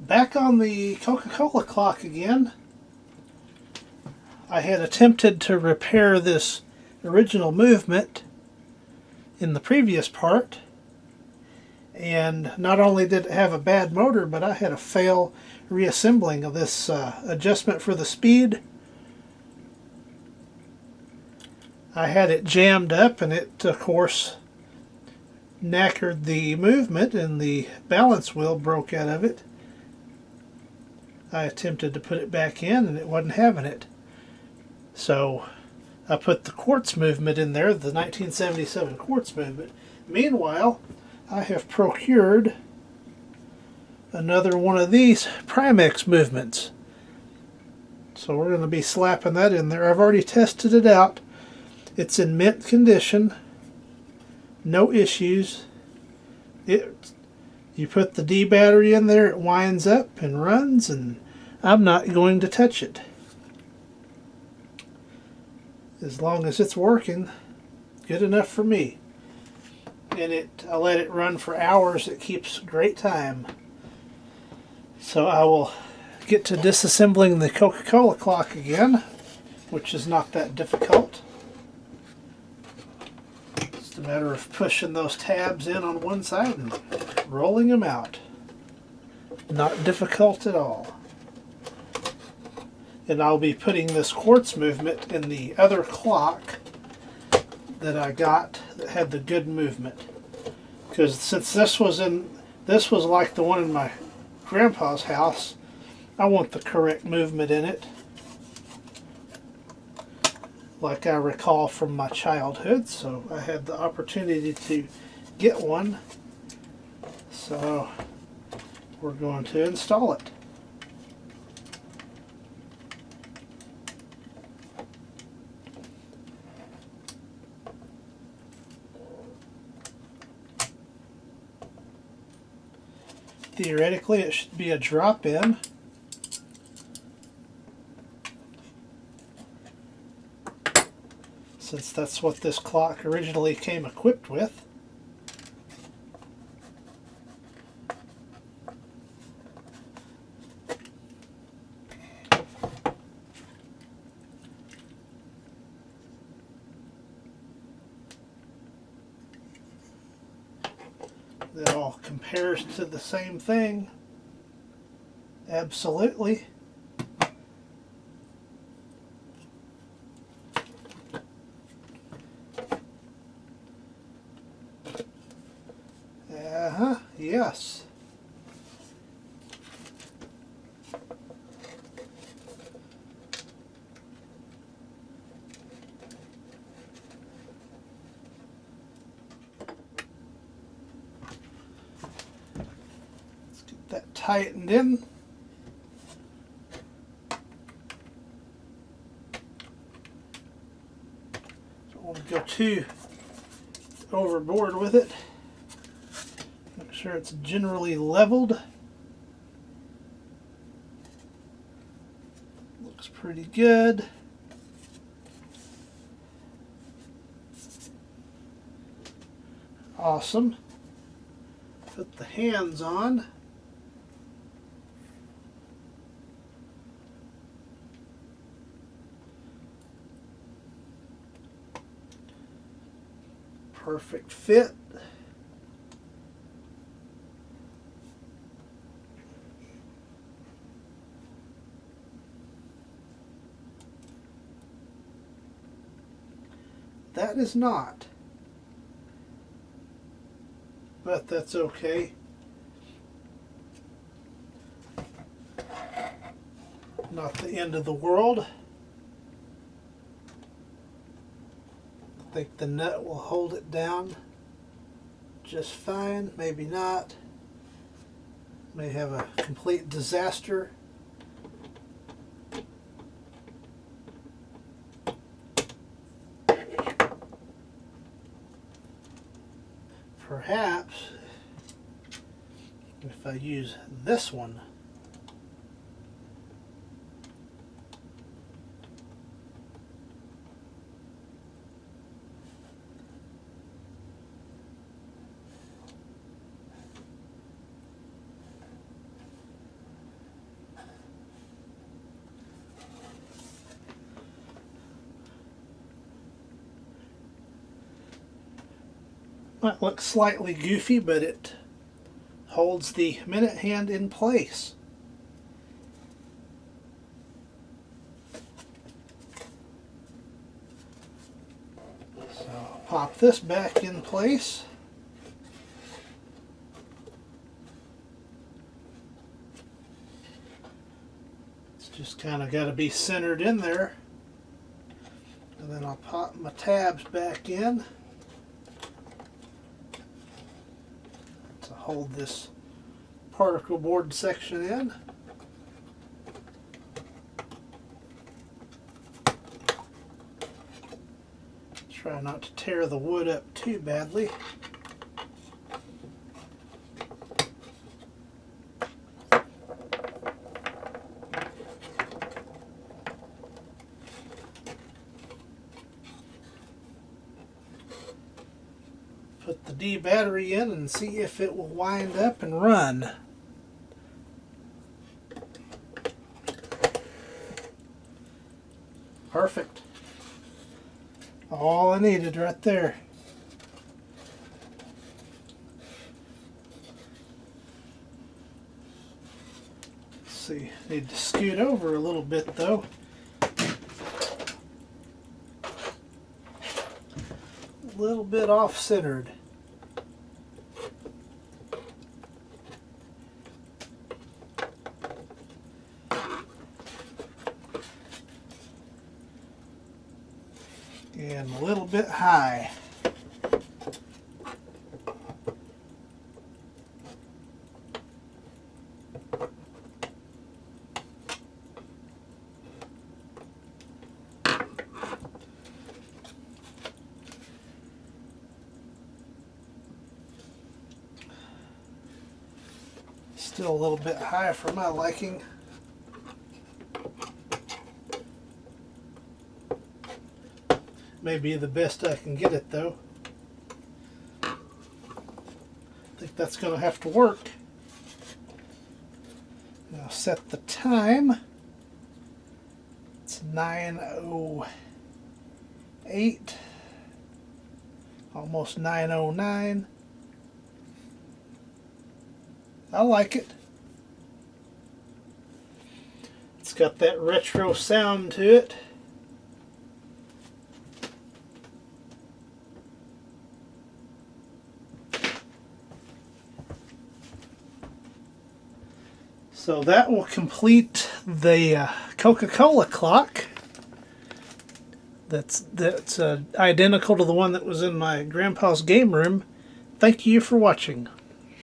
Back on the Coca-Cola clock again. I had attempted to repair this original movement in the previous part, and not only did it have a bad motor, but I had a fail reassembling of this adjustment for the speed. I had it jammed up, and it, of course, knackered the movement, and the balance wheel broke out of it. I attempted to put it back in, and it wasn't having it. So I put the quartz movement in there, the 1977 quartz movement. Meanwhile, I have procured another one of these Primex movements. So we're going to be slapping that in there. I've already tested it out. It's in mint condition. No issues. You put the D battery in there, it winds up and runs, and I'm not going to touch it. As long as it's working, good enough for me. And I let it run for hours. It keeps great time. So I will get to disassembling the Coca-Cola clock again, which is not that difficult. It's a matter of pushing those tabs in on one side and rolling them out. Not difficult at all. And I'll be putting this quartz movement in the other clock that I got that had the good movement. Because since this was like the one in my grandpa's house, I want the correct movement in it, like I recall from my childhood. So I had the opportunity to get one. So we're going to install it. Theoretically, it should be a drop-in. Since that's what this clock originally came equipped with. That all compares to the same thing. Absolutely. Yes. Let's get that tightened in. Don't want to go too overboard with it. Make sure it's generally leveled. Looks pretty good. Awesome. Put the hands on. Perfect fit. That is not. But that's okay. Not the end of the world. I think the nut will hold it down just fine. Maybe not. May have a complete disaster. Perhaps if I use this one, Might look slightly goofy, but it holds the minute hand in place. So pop this back in place. It's just kind of got to be centered in there. And then I'll pop my tabs back in to hold this particle board section in. Try not to tear the wood up too badly. Put the D battery in and see if it will wind up and run. Perfect. All I needed right there. Let's see, need to scoot over a little bit though. A little bit off-centered. And a little bit high. Still a little bit high for my liking. Maybe the best I can get it though. I think that's going to have to work. Now set the time. It's 9:08, almost 9:09. I like it. It's got that retro sound to it. So that will complete the Coca-Cola clock. That's identical to the one that was in my grandpa's game room. Thank you for watching.